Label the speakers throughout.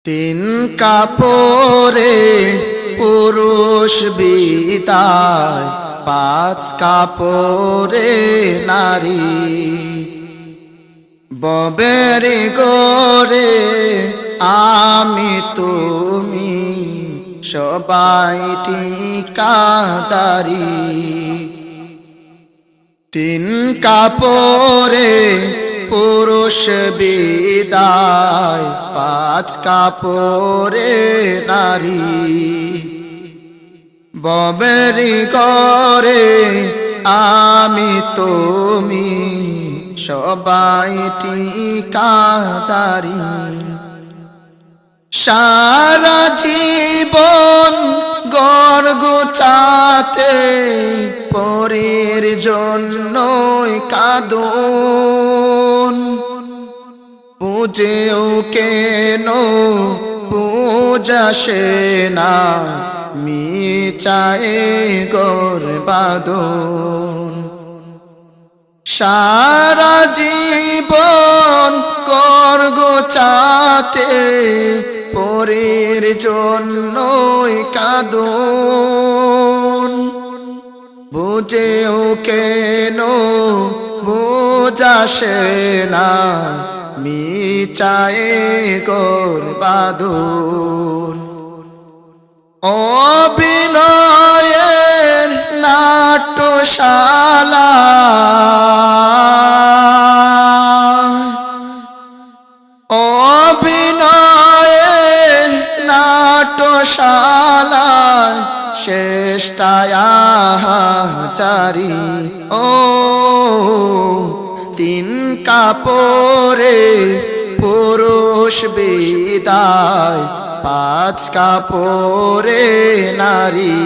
Speaker 1: তিন কাপড়ে পুরুষ বিদায়, পাঁচ কাপড়ে নারী। ববের গোরে আমি তুমি, সবাই ঠিকাদারি। তিন কাপড়ে পুরুষ বিদায়, পাঁচ কাপড়ে নারী। ববের ঘরে আমি তুমি, সবাই ঠিকাদারি। সারা জীবন ঘর গোছাতে পরের জন্যই কাঁদন। বুঝেও কেন বুঝাসে না, মিচায়ে ঘর বাঁধন। সারা জীবন ঘর গোছাতে পরের জন্যই কাঁদন। বুঝেও কেন বুঝাসে না, মিচায়ে ঘর বাঁধন। অভিনয়ের নাট্যশালা, অভিনয়ের নাট্যশালায় শেষ্টায়াচারী। ও তিন কাপড়ে পুরুষ বিদায়, পাঁচ কাপড়ে নারী।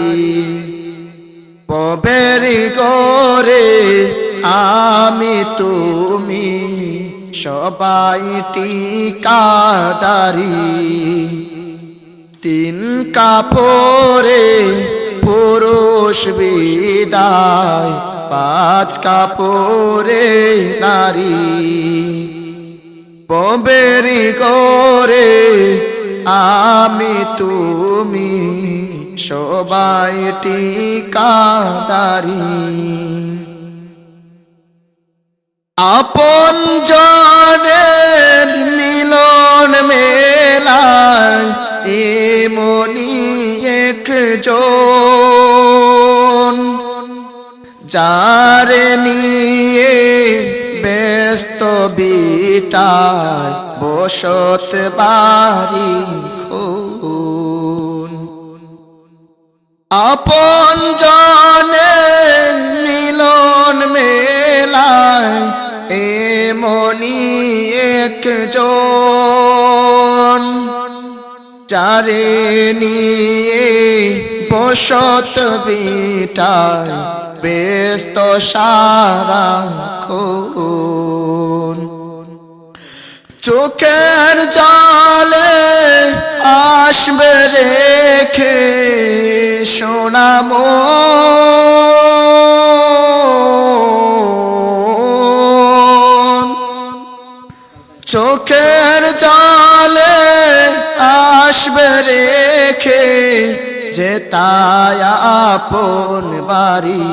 Speaker 1: ববের ঘরে আমি তুমি, সবাই ঠিকাদারি। তিন কাপড়ে পুরুষ বিদায়, পাঁচ কাপড়ে নারী। ববের ঘরে আমি তুমি, সবাই ঠিকাদারি। আপন জনের মিলন মেলায় এমনি একজন, যারে নিয়ে ব্যস্ত বিটায় বসত বাড়ি খুন। আপন জনের মিলন মেলায় এমনি একজন, যারে নিয়ে বসত বিটায় ব্যস্ত সারাক্ষণ। চোখের জলে আসবে রেখে সোনা মন। চোখের জলে আসবে রেখে যেতায় আপন বাড়ি।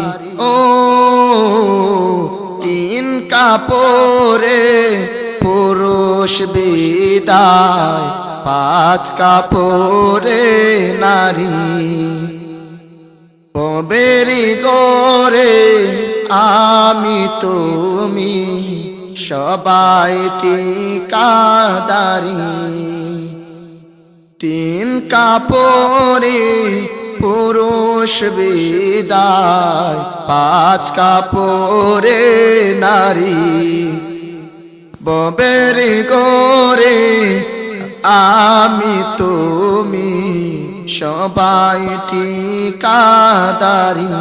Speaker 1: ও তিন কাপড়ে পুরুষ বিদায়, পাঁচ কাপড়ে নারী। ববের ঘরে আমি তুমি, সবাই ঠিকাদারি। তিন কাপড়ে পুরুষ বিদায়, পাঁচ কাপড়ে নারী। ববের ঘরে আমি তুমি, সবাই ঠিকাদারি।